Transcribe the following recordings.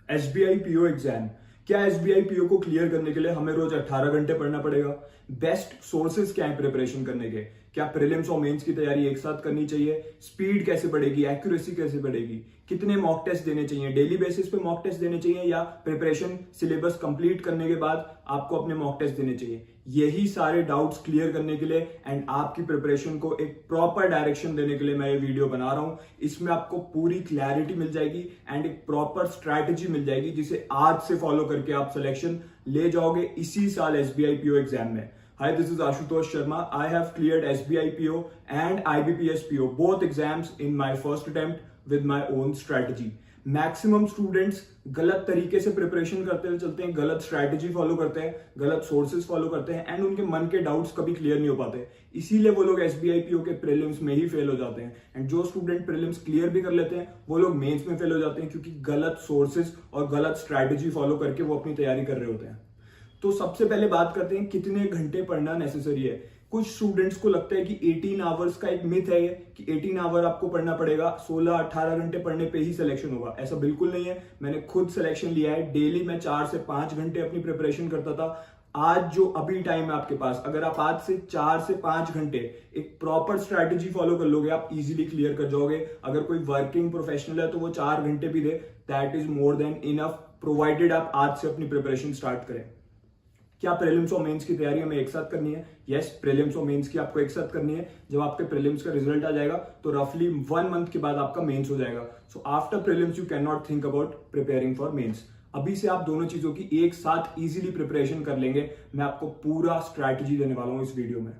SBI PO exam. क्या SBI PO को clear करने के लिए हमें रोज 18 घंटे पढ़ना पड़ेगा? बेस्ट सोर्सेज क्या है प्रिपरेशन करने के? क्या प्रीलिम्स और मेंस की तैयारी एक साथ करनी चाहिए? स्पीड कैसे बढ़ेगी? एक्यूरेसी कैसे बढ़ेगी? कितने मॉक टेस्ट देने चाहिए? डेली बेसिस पे मॉक टेस्ट देने चाहिए या प्रिपरेशन सिलेबस कंप्लीट करने के बाद आपको अपने मॉक टेस्ट देने चाहिए? यही सारे डाउट्स क्लियर करने के लिए एंड आपकी प्रिपरेशन को एक प्रॉपर डायरेक्शन देने के लिए मैं ये वीडियो बना रहा हूं। इसमें आपको पूरी क्लैरिटी मिल जाएगी एंड एक प्रॉपर स्ट्रैटेजी मिल जाएगी जिसे आज से फॉलो करके आप सिलेक्शन ले जाओगे इसी साल एसबीआई पीओ एग्जाम में। Hi, this is Ashutosh Sharma. I have cleared SBI PO and IBPS PO, both exams in my first attempt with my own strategy. Maximum students गलत तरीके से प्रिपरेशन करते हुए चलते हैं, गलत स्ट्रैटेजी फॉलो करते हैं, गलत सोर्सेज फॉलो करते हैं एंड उनके मन के डाउट्स कभी क्लियर नहीं हो पाते। इसीलिए वो लोग एसबीआई पीओ के प्रीलिम्स में ही फेल हो जाते हैं एंड जो स्टूडेंट प्रीलिम्स क्लियर भी कर लेते हैं वो लोग मेंस में फेल हो जाते हैं क्योंकि गलत सोर्सेज और गलत स्ट्रैटेजी फॉलो करके वो अपनी तैयारी कर रहे होते हैं। तो सबसे पहले बात करते हैं कितने घंटे पढ़ना नेसेसरी है। कुछ स्टूडेंट्स को लगता है कि 18 आवर्स का एक मिथ है कि 18 आवर आपको पढ़ना पड़ेगा, 16-18 घंटे पढ़ने पे ही सिलेक्शन होगा। ऐसा बिल्कुल नहीं है। मैंने खुद सिलेक्शन लिया है। डेली मैं 4 से 5 घंटे अपनी प्रिपरेशन करता था। आज जो अभी टाइम है आपके पास, अगर आप आज से 4 से 5 घंटे एक प्रॉपर स्ट्रैटेजी फॉलो कर लोगे आप इजीली क्लियर कर जाओगे। अगर कोई वर्किंग प्रोफेशनल है तो वो 4 घंटे भी दे, that is more than enough, provided आप आज से अपनी प्रिपरेशन स्टार्ट करें। क्या प्रीलिम्स और मेंस की तैयारी हमें एक साथ करनी है? यस, प्रीलिम्स और मेंस की आपको एक साथ करनी है। जब आपके प्रीलिम्स का रिजल्ट आ जाएगा तो रफली 1 मंथ के बाद आपका मेंस हो जाएगा। So after prelims you can not think about preparing for mains. अभी से आप दोनों चीजों की एक साथ इजीली प्रिपरेशन कर लेंगे। मैं आपको पूरा स्ट्रैटेजी देने वाला हूं इस वीडियो में,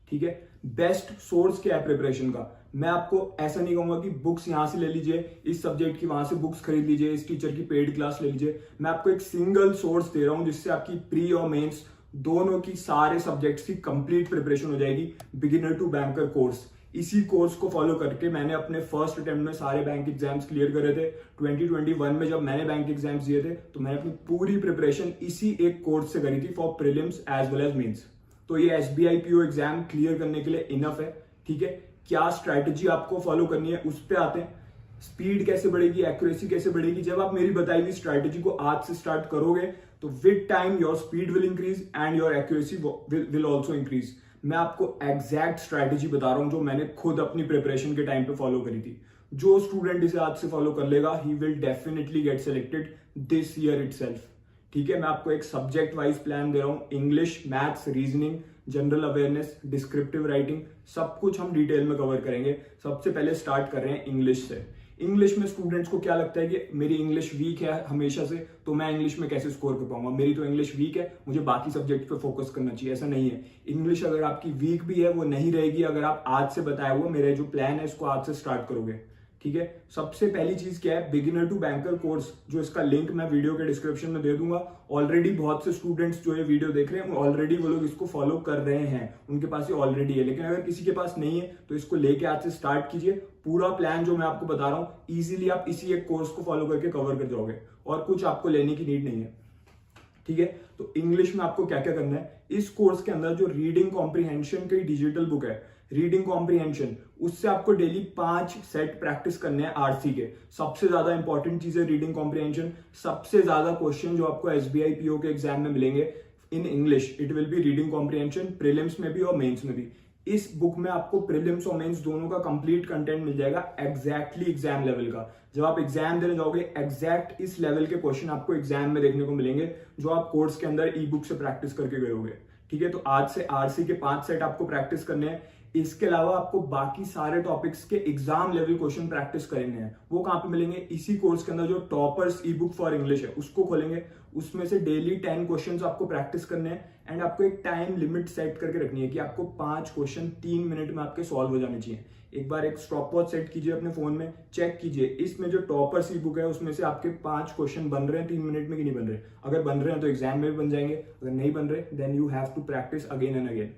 ठीक है। बेस्ट सोर्स क्या है प्रिपरेशन का? मैं आपको ऐसा नहीं कहूंगा कि बुक्स यहां से ले लीजिए, इस सब्जेक्ट की वहां से बुक्स खरीद लीजिए, इस टीचर की पेड क्लास ले लीजिए। मैं आपको एक सिंगल सोर्स दे रहा हूं जिससे आपकी प्री और मेंस दोनों की सारे सब्जेक्ट्स की कंप्लीट प्रिपरेशन हो जाएगी। Beginner to banker course. इसी कोर्स को फॉलो करके मैंने अपने फर्स्ट अटेम्प्ट में सारे बैंक एग्जाम्स क्लियर करे थे। 2021 में जब मैंने बैंक एग्जाम्स दिए थे तो मैंने अपनी पूरी प्रिपरेशन इसी एक कोर्स से करी थी for prelims as well as mains. तो ये एसबीआई पीओ एग्जाम क्लियर करने के लिए इनफ है, ठीक है। क्या स्ट्रैटेजी आपको फॉलो करनी है उस पर आते हैं। स्पीड कैसे बढ़ेगी, एक्यूरेसी कैसे बढ़ेगी? जब आप मेरी बताई हुई स्ट्रैटेजी को आज से स्टार्ट करोगे तो with time your speed will increase and your accuracy will also increase. मैं आपको एग्जैक्ट स्ट्रैटेजी बता रहा हूं जो मैंने खुद अपनी प्रिपरेशन के टाइम पे फॉलो करी थी। जो स्टूडेंट इसे आज से फॉलो कर लेगा he will definitely get selected this year itself, ठीक है। मैं आपको एक सब्जेक्ट वाइज प्लान दे रहा हूं। English, maths, reasoning, general awareness, descriptive writing, सब कुछ हम डिटेल में कवर करेंगे। सबसे पहले स्टार्ट कर रहे हैं इंग्लिश से। इंग्लिश में स्टूडेंट्स को क्या लगता है कि मेरी इंग्लिश वीक है हमेशा से, तो मैं इंग्लिश में कैसे स्कोर कर पाऊंगा? मेरी तो इंग्लिश वीक है, मुझे बाकी सब्जेक्ट पे फोकस करना चाहिए। ऐसा नहीं है। इंग्लिश अगर आपकी वीक भी है वो नहीं रहेगी अगर आप आज से बताया हुआ मेरे जो प्लान है इसको आज से स्टार्ट करोगे, ठीक है। सबसे पहली चीज क्या है? बिगिनर टू बैंकर कोर्स, जो इसका लिंक मैं वीडियो के डिस्क्रिप्शन में दे दूंगा। ऑलरेडी बहुत से स्टूडेंट्स जो ये वीडियो देख रहे हैं ऑलरेडी वो लोग इसको फॉलो कर रहे हैं, उनके पास ये ऑलरेडी है। लेकिन अगर किसी के पास नहीं है तो इसको लेके आज से स्टार्ट कीजिए। पूरा प्लान जो मैं आपको बता रहा हूं इजीली आप इसी एक कोर्स को फॉलो करके कवर कर जाओगे और कुछ आपको लेने की नीड नहीं है, ठीक है। तो इंग्लिश में आपको क्या क्या करना है? इस कोर्स के अंदर जो रीडिंग कॉम्प्रीहेंशन की डिजिटल बुक है, रीडिंग कॉम्प्रीहेंशन, उससे आपको डेली 5 सेट प्रैक्टिस करने हैं आरसी के। सबसे ज्यादा इंपॉर्टेंट चीज है रीडिंग कॉम्प्रीहेंशन। सबसे ज्यादा क्वेश्चन जो आपको एसबीआई पीओ के एग्जाम में मिलेंगे in English, it will be reading comprehension, prelims में भी और मेंस में भी। इस बुक में आपको प्रीलिम्स और मेंस दोनों का कंप्लीट कंटेंट मिल जाएगा एग्जैक्टली एग्जाम लेवल का। जब आप एग्जाम देने जाओगे एग्जैक्ट इस लेवल के क्वेश्चन आपको एग्जाम में देखने को मिलेंगे जो आप कोर्स के अंदर ई बुक से प्रैक्टिस करके गए होगे, ठीक है। तो आज से आरसी के 5 सेट आपको प्रैक्टिस करने हैं। इसके अलावा आपको बाकी सारे टॉपिक्स के एग्जाम लेवल क्वेश्चन प्रैक्टिस करने हैं। वो कहां पे मिलेंगे? इसी कोर्स के अंदर जो toppers E book for English है उसको खोलेंगे, उसमें से डेली 10 क्वेश्चंस आपको प्रैक्टिस करने हैं एंड आपको एक टाइम लिमिट सेट करके रखनी है कि आपको 5 क्वेश्चन 3 मिनट में आपके सॉल्व हो जाने चाहिए। एक बार एक स्टॉप वॉच सेट कीजिए अपने फोन में, चेक कीजिए इसमें जो टॉपर्स ई बुक है उसमें से आपके 5 क्वेश्चन बन रहे हैं 3 मिनट में कि नहीं बन रहे। अगर बन रहे हैं तो एग्जाम में भी बन जाएंगे, अगर नहीं बन रहे then you have to practice again and again.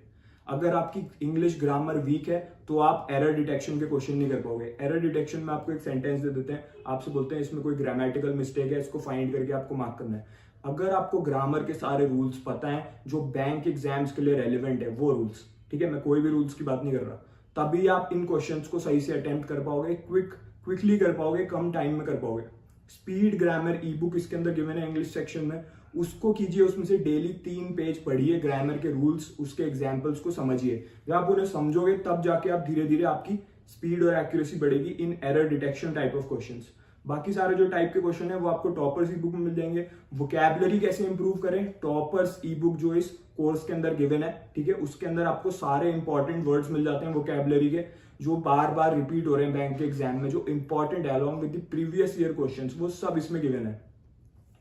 अगर आपकी इंग्लिश ग्रामर वीक है तो आप एरर डिटेक्शन के क्वेश्चन नहीं कर पाओगे। एरर डिटेक्शन में आपको एक सेंटेंस दे देते हैं, आपसे बोलते हैं इसमें कोई ग्रामेटिकल मिस्टेक है, इसको फाइंड करके आपको मार्क करना है। अगर आपको ग्रामर के सारे रूल्स पता है जो बैंक एग्जाम्स के लिए रेलिवेंट है, वो रूल्स, ठीक है, मैं कोई भी रूल्स की बात नहीं कर रहा, तभी आप इन क्वेश्चंस को सही से अटेम्प्ट कर पाओगे, क्विकली कर पाओगे, कम टाइम में कर पाओगे, स्पीड ग्रामर ई बुक इसके अंदर गिवन है इंग्लिश सेक्शन में, उसको कीजिए, उसमें से डेली 3 पेज पढ़िए, ग्रामर के रूल्स, उसके एग्जाम्पल्स को समझिए। जब आप उन्हें समझोगे तब जाके आप धीरे धीरे आपकी स्पीड और एक्यूरेसी बढ़ेगी in error detection type of questions. बाकी सारे जो टाइप के क्वेश्चन है वो आपको टॉपर्स ई बुक में मिल जाएंगे। वोकैबुलरी कैसे इंप्रूव करें, टॉपर्स ई बुक जो इस कोर्स के अंदर गिवन है, ठीक है, उसके अंदर आपको सारे इंपॉर्टेंट वर्ड्स मिल जाते हैं वोकैबुलरी के, जो बार बार रिपीट हो रहे हैं बैंक के एग्जाम में, जो इंपॉर्टेंट है along with the previous year questions, वो सब इसमें गिवन है।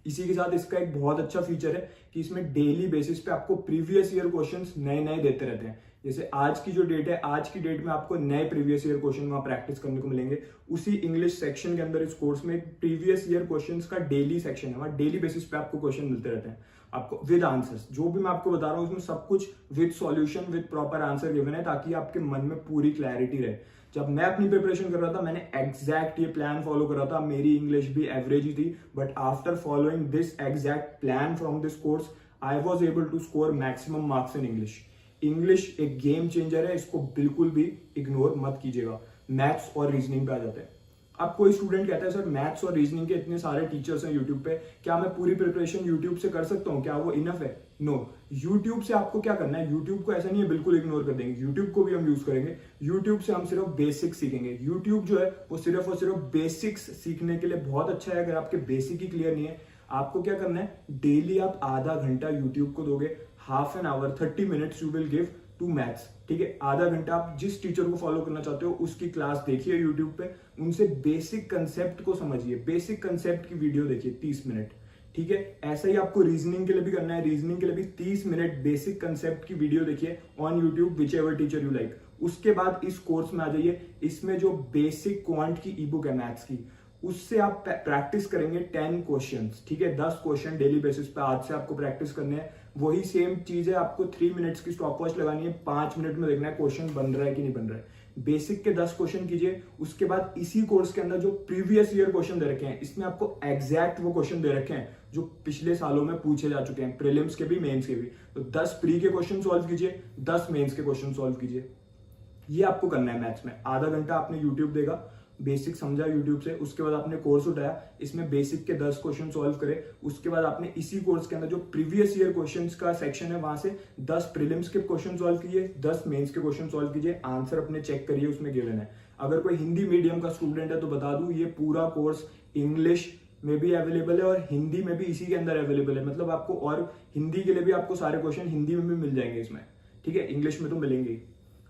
इसी के साथ इसका एक बहुत अच्छा फीचर है कि इसमें डेली बेसिस पे आपको प्रीवियस ईयर क्वेश्चंस नए नए देते रहते हैं। जैसे आज की जो डेट है, आज की डेट में आपको नए प्रीवियस ईयर क्वेश्चन वहां प्रैक्टिस करने को मिलेंगे। उसी इंग्लिश सेक्शन के अंदर इस कोर्स में एक प्रीवियस ईयर क्वेश्चंस का डेली सेक्शन है, वहां डेली बेसिस पे आपको क्वेश्चन मिलते रहते हैं आपको विद आंसर्स। जो भी मैं आपको बता रहा हूँ उसमें सब कुछ with solution, with proper answer given है, ताकि आपके मन में पूरी क्लैरिटी रहे। जब मैं अपनी प्रिपरेशन कर रहा था मैंने एग्जैक्ट ये प्लान फॉलो कर रहा था, मेरी इंग्लिश भी एवरेज ही थी, but after following this exact plan from this course I was able to score maximum marks in English. English एक गेम चेंजर है, इसको बिल्कुल भी इग्नोर मत कीजिएगा। मैथ्स और रीजनिंग पे आ जाते हैं। अब कोई स्टूडेंट कहता है सर मैथ्स और रीजनिंग के इतने सारे टीचर्स हैं यूट्यूब पे, क्या मैं पूरी प्रिपरेशन यूट्यूब से कर सकता हूँ, क्या वो इनफ है? नो, यूट्यूब से आपको क्या करना है, यूट्यूब को ऐसा नहीं है बिल्कुल इग्नोर कर देंगे, यूट्यूब को भी हम यूज करेंगे। यूट्यूब से हम सिर्फ बेसिक्स सीखेंगे। यूट्यूब जो है वो सिर्फ और सिर्फ बेसिक्स सीखने के लिए बहुत अच्छा है। अगर आपके बेसिक ही क्लियर नहीं है, आपको क्या करना है, डेली आप आधा घंटा यूट्यूब को दोगे, half an hour 30 minutes you will give to maths, ठीक है। आधा घंटा आप जिस टीचर को फॉलो करना चाहते हो उसकी क्लास देखिए यूट्यूब पे, उनसे बेसिक कंसेप्ट को समझिए, बेसिक कंसेप्ट की वीडियो देखिए 30 मिनट, ठीक है। ऐसा ही आपको रीजनिंग के लिए भी करना है। रीजनिंग के लिए भी 30 मिनट बेसिक कंसेप्ट की वीडियो देखिए on YouTube, which ever teacher you like. उसके बाद इस कोर्स में आ जाइए। इसमें जो बेसिक क्वांट की ई बुक है मैथ्स की, उससे आप प्रैक्टिस करेंगे 10 क्वेश्चंस, ठीक है। 10 क्वेश्चन डेली बेसिस पे आज से आपको प्रैक्टिस करने हैं। वही सेम चीज है, आपको 3 मिनट्स की स्टॉप वॉच लगानी है, 5 मिनट में देखना है क्वेश्चन बन रहा है कि नहीं बन रहा है। बेसिक के 10 क्वेश्चन कीजिए। उसके बाद इसी कोर्स के अंदर जो प्रीवियस ईयर क्वेश्चन दे रखे हैं, इसमें आपको एग्जैक्ट वो क्वेश्चन दे रखे हैं जो पिछले सालों में पूछे जा चुके हैं, प्रीलिम्स के भी मेंस के भी। तो 10 प्री के क्वेश्चन सॉल्व कीजिए, 10 मेंस के क्वेश्चन सॉल्व कीजिए। ये आपको करना है मैथ्स में। आधा घंटा आपने यूट्यूब देगा, बेसिक समझा यूट्यूब से, उसके बाद आपने कोर्स उठाया, इसमें बेसिक के 10 क्वेश्चन सॉल्व करे। उसके बाद आपने इसी कोर्स के अंदर जो प्रीवियस ईयर क्वेश्चंस का सेक्शन है वहां से 10 प्रीलिम्स के क्वेश्चन सॉल्व कीजिए, 10 मेंस के क्वेश्चन सॉल्व कीजिए, आंसर अपने चेक करिए, उसमें गिवन है। अगर कोई हिंदी मीडियम का स्टूडेंट है तो बता दूं, ये पूरा कोर्स इंग्लिश में भी अवेलेबल है और हिंदी में भी इसी के अंदर अवेलेबल है। मतलब आपको, और हिंदी के लिए भी आपको सारे क्वेश्चन हिंदी में भी मिल जाएंगे इसमें, ठीक है। इंग्लिश में तो मिलेंगे ही।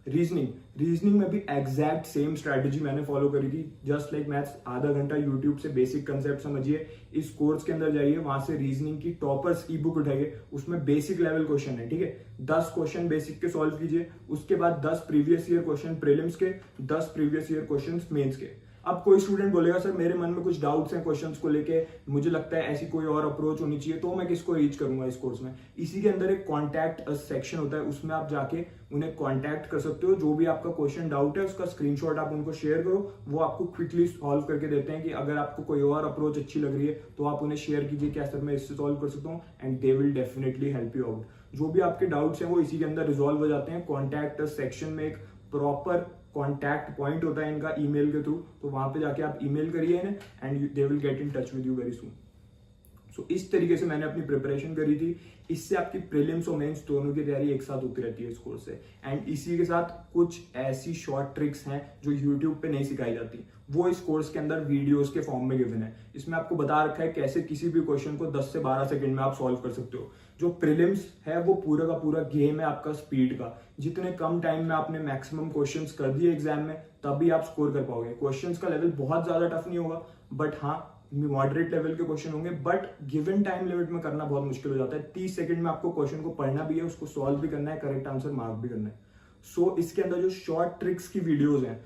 रीजनिंग में भी एग्जैक्ट सेम स्ट्रैटेजी मैंने फॉलो करी थी, जस्ट लाइक मैथ्स। आधा घंटा यूट्यूब से बेसिक कंसेप्ट समझिए, इस कोर्स के अंदर जाइए, वहां से रीजनिंग की टॉपर्स ई बुक उठाइए, उसमें बेसिक लेवल क्वेश्चन है, ठीक है। 10 क्वेश्चन बेसिक के सॉल्व कीजिए। उसके बाद 10 प्रीवियस ईयर क्वेश्चन प्रीलिम्स के, 10 प्रीवियस ईयर क्वेश्चन मेन्स के। अब कोई स्टूडेंट बोलेगा सर मेरे मन में कुछ डाउट्स हैं क्वेश्चंस को लेके, मुझे लगता है ऐसी कोई और अप्रोच होनी चाहिए, तो मैं किसको रीच करूंगा इस कोर्स में? इसी के अंदर एक कॉन्टैक्ट अस सेक्शन होता है, उसमें आप जाके उन्हें कॉन्टैक्ट कर सकते हो। जो भी आपका क्वेश्चन डाउट है उसका स्क्रीनशॉट आप उनको शेयर करो, वो आपको क्विकली सॉल्व करके देते हैं। कि अगर आपको कोई और अप्रोच अच्छी लग रही है तो आप उन्हें शेयर कीजिए, क्या सर मैं इससे सॉल्व कर सकता हूँ, and they will definitely help you out. जो भी आपके डाउट्स हैं वो इसी के अंदर रिजॉल्व हो जाते हैं। कॉन्टैक्ट अस सेक्शन में एक प्रॉपर कॉन्टैक्ट पॉइंट होता है इनका ईमेल के थ्रू, तो वहां पे जाके आप ईमेल करिए इन्हें and they will get in touch with you very soon. So इस तरीके से मैंने अपनी प्रिपरेशन करी थी। इससे आपकी प्रीलिम्स और मेंस दोनों की तैयारी एक साथ होती रहती है इस कोर्स से। एंड इसी के साथ कुछ ऐसी शॉर्ट ट्रिक्स हैं जो यूट्यूब पे नहीं सिखाई जाती, वो इस कोर्स के अंदर वीडियोस के फॉर्म में गिवन है। इसमें आपको बता रखा है कैसे किसी भी क्वेश्चन को 10 से 12 सेकंड में आप सॉल्व कर सकते हो। जो प्रीलिम्स है वो पूरा का पूरा गेम है आपका स्पीड का। जितने कम टाइम में आपने मैक्सिमम क्वेश्चंस कर दिए एग्जाम में, तभी आप स्कोर कर पाओगे। क्वेश्चंस का लेवल बहुत ज्यादा टफ नहीं होगा, बट हाँ मॉडरेट लेवल के क्वेश्चन होंगे, बट गिवन टाइम लिमिट में करना बहुत मुश्किल हो जाता है। 30 सेकंड में आपको क्वेश्चन को पढ़ना भी है, उसको सॉल्व भी करना है, करेक्ट आंसर मार्क भी करना है। सो इसके अंदर जो शॉर्ट ट्रिक्स की वीडियोज हैं,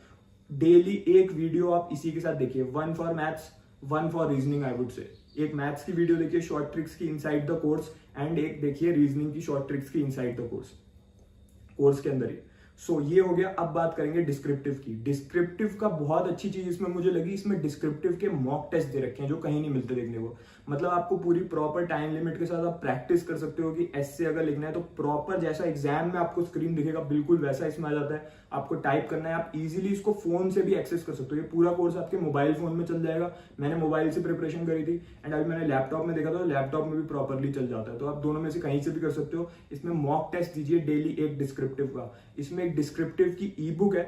डेली एक वीडियो आप इसी के साथ देखिए, 1 for maths, 1 for reasoning. I would say एक मैथ्स की वीडियो देखिए शॉर्ट ट्रिक्स की इनसाइड द कोर्स, एंड एक देखिए रीजनिंग की शॉर्ट ट्रिक्स की इनसाइड द कोर्स के अंदर ही। सो ये हो गया। अब बात करेंगे डिस्क्रिप्टिव की। डिस्क्रिप्टिव का बहुत अच्छी चीज इसमें मुझे लगी, इसमें डिस्क्रिप्टिव के मॉक टेस्ट दे रखे हैं जो कहीं नहीं मिलते देखने को। मतलब आपको पूरी प्रॉपर टाइम लिमिट के साथ आप प्रैक्टिस कर सकते हो कि ऐसे अगर लिखना है तो प्रॉपर जैसा एग्जाम में आपको स्क्रीन दिखेगा बिल्कुल वैसा इसमें आ जाता है। आपको टाइप करना है, आप इजीली इसको फोन से भी एक्सेस कर सकते हो। ये पूरा कोर्स आपके मोबाइल फोन में चल जाएगा। मैंने मोबाइल से प्रिपरेशन करी थी एंड अभी मैंने लैपटॉप में देखा था, लैपटॉप में भी प्रॉपरली चल जाता है। तो आप दोनों में से कहीं से भी कर सकते हो। इसमें मॉक टेस्ट दीजिए डेली एक डिस्क्रिप्टिव का। इसमें एक डिस्क्रिप्टिव की ई बुक है,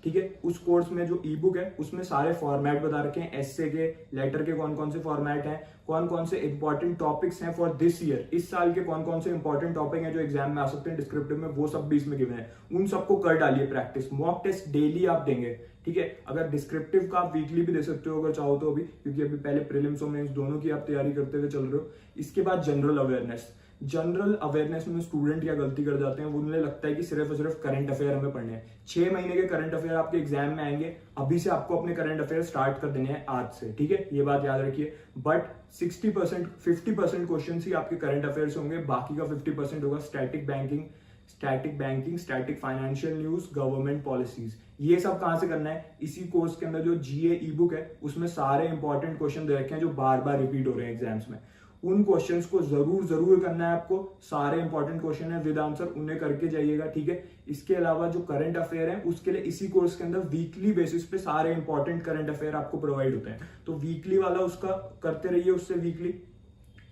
ठीक है। उस कोर्स में जो ई बुक है उसमें सारे फॉर्मेट बता रखे हैं, एस्से के, लेटर के कौन कौन से फॉर्मेट हैं, कौन कौन से इंपॉर्टेंट टॉपिक्स हैं फॉर दिस ईयर, इस साल के कौन कौन से इंपॉर्टेंट टॉपिक हैं जो एग्जाम में आ सकते हैं डिस्क्रिप्टिव में, वो सब भी इसमें गिवन है। उन सबको कर डालिए प्रैक्टिस। मॉक टेस्ट डेली आप देंगे, ठीक है। अगर डिस्क्रिप्टिव का आप वीकली भी दे सकते हो अगर चाहो तो, अभी क्योंकि अभी पहले प्रीलिम्स और मेंस दोनों की आप तैयारी करते हुए चल रहे हो। इसके बाद जनरल अवेयरनेस। जनरल अवेयरनेस में स्टूडेंट क्या गलती कर जाते हैं, वो उन्हें लगता है कि सिर्फ और सिर्फ करंट अफेयर हमें पढ़ने हैं। 6 महीने के करंट अफेयर आपके एग्जाम में आएंगे, अभी से आपको अपने करंट अफेयर स्टार्ट कर देने हैं आज से, ठीक है। ये बात याद रखिए। बट 60% 50% क्वेश्चन ही आपके करंट अफेयर से होंगे, बाकी का 50% होगा static banking, static financial news, government policies. ये सब कहां से करना है, इसी कोर्स के अंदर जो जीए ई बुक है उसमें सारे इंपॉर्टेंट क्वेश्चन दे रखे हैं जो बार बार रिपीट हो रहे हैं एग्जाम्स में। उन क्वेश्चंस को जरूर करना है आपको। सारे इंपॉर्टेंट क्वेश्चन है विद आंसर, उन्हें करके जाइएगा, ठीक है। इसके अलावा जो करंट अफेयर है उसके लिए इसी कोर्स के अंदर वीकली बेसिस पे सारे इंपॉर्टेंट करंट अफेयर आपको प्रोवाइड होते हैं। तो वीकली वाला उसका करते रहिए, उससे वीकली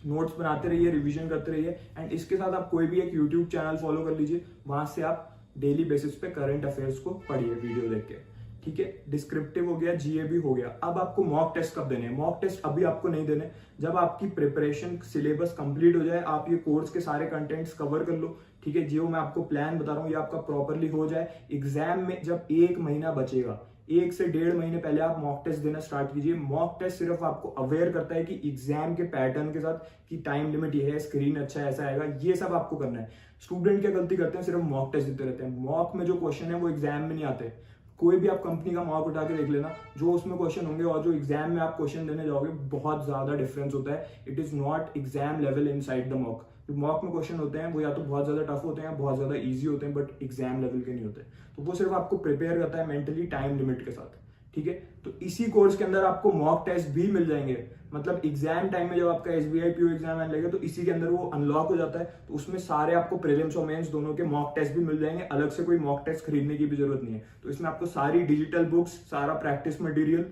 नोट्स बनाते रहिए, रिवीजन करते रहिए। एंड इसके साथ आप कोई भी एक यूट्यूब चैनल फॉलो कर लीजिए, वहां से आप डेली बेसिस पे करंट अफेयर्स को पढ़िए वीडियो देख के, ठीक है। डिस्क्रिप्टिव हो गया, जीए भी हो गया। अब आपको मॉक टेस्ट कब देने हैं? मॉक टेस्ट अभी आपको नहीं देने, जब आपकी प्रिपरेशन सिलेबस कंप्लीट हो जाए, आप ये कोर्स के सारे कंटेंट्स कवर कर लो, ठीक है। जो मैं आपको प्लान बता रहा हूँ ये आपका प्रॉपरली हो जाए। एग्जाम में जब 1 महीना बचेगा, 1 से 1.5 महीने पहले आप मॉक टेस्ट देना स्टार्ट कीजिए। मॉक टेस्ट सिर्फ आपको अवेयर करता है कि एग्जाम के पैटर्न के साथ कि टाइम लिमिट ये है, स्क्रीन अच्छा ऐसा आएगा, ये सब आपको करना है। स्टूडेंट क्या गलती करते हैं, सिर्फ मॉक टेस्ट देते रहते हैं। मॉक में जो क्वेश्चन है वो एग्जाम में नहीं आते। कोई भी आप कंपनी का मॉक उठा के देख लेना, जो उसमें क्वेश्चन होंगे और जो एग्जाम में आप क्वेश्चन देने जाओगे बहुत ज्यादा डिफरेंस होता है। It is not exam level inside the mock. जो मॉक में क्वेश्चन होते हैं वो या तो बहुत ज्यादा टफ होते हैं या बहुत ज्यादा इजी होते हैं, बट एग्जाम लेवल के नहीं होते। तो वो सिर्फ आपको प्रिपेयर करता है मेंटली टाइम लिमिट के साथ, ठीक है। तो इसी कोर्स के अंदर आपको मॉक टेस्ट भी मिल जाएंगे। मतलब एग्जाम टाइम में जब आपका एसबीआई पीओ एग्जाम आने लगेगा तो इसी के अंदर वो अनलॉक हो जाता है। तो उसमें सारे आपको प्रीलिम्स और मेंस दोनों के मॉक टेस्ट भी मिल जाएंगे, अलग से कोई मॉक टेस्ट खरीदने की भी जरूरत नहीं है। तो इसमें आपको सारी डिजिटल बुक्स, सारा प्रैक्टिस मटेरियल,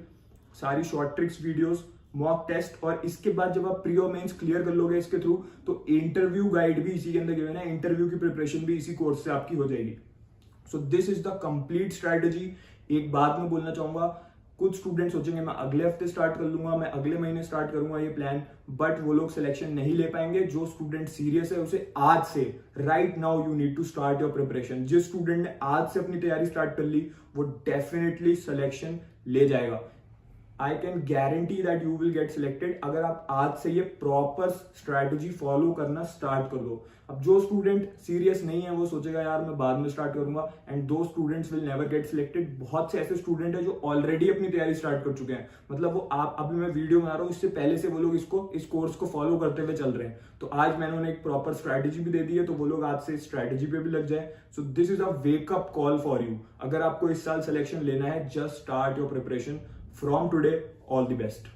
सारी short tricks videos, mock test, और इसके बाद जब आप प्री और मेंस क्लियर कर लोगे इसके थ्रू तो इंटरव्यू गाइड भी इसी के अंदर गिवन है। इंटरव्यू की प्रिपरेशन भी इसी कोर्स से आपकी हो जाएगी। So this is the complete strategy. एक बात मैं बोलना चाहूंगा, कुछ स्टूडेंट सोचेंगे मैं अगले हफ्ते स्टार्ट कर लूंगा, मैं अगले महीने स्टार्ट करूंगा ये प्लान, बट वो लोग सिलेक्शन नहीं ले पाएंगे। जो स्टूडेंट सीरियस है उसे आज से, right now you need to start your preparation. जिस स्टूडेंट ने आज से अपनी तैयारी स्टार्ट कर ली वो डेफिनेटली सिलेक्शन ले जाएगा। I can guarantee that you will get selected अगर आप आज से ये प्रॉपर स्ट्रैटेजी फॉलो करना स्टार्ट कर दो। अब जो स्टूडेंट सीरियस नहीं है वो सोचेगा यार मैं बाद में स्टार्ट करूंगा, एंड दो students will never get selected. बहुत से ऐसे स्टूडेंट है जो ऑलरेडी अपनी तैयारी स्टार्ट कर चुके हैं, मतलब वो आप अभी मैं वीडियो बना रहा हूँ इससे पहले से वो लोग इस कोर्स को फॉलो करते हुए चल रहे हैं। तो आज मैंने उन्हें एक प्रॉपर स्ट्रैटेजी भी दे दी है, तो वो लोग आज से स्ट्रैटेजी पे भी लग जाए। So this is a wake up call for you. अगर आपको इस साल सिलेक्शन लेना है, just start your preparation from today. All the best.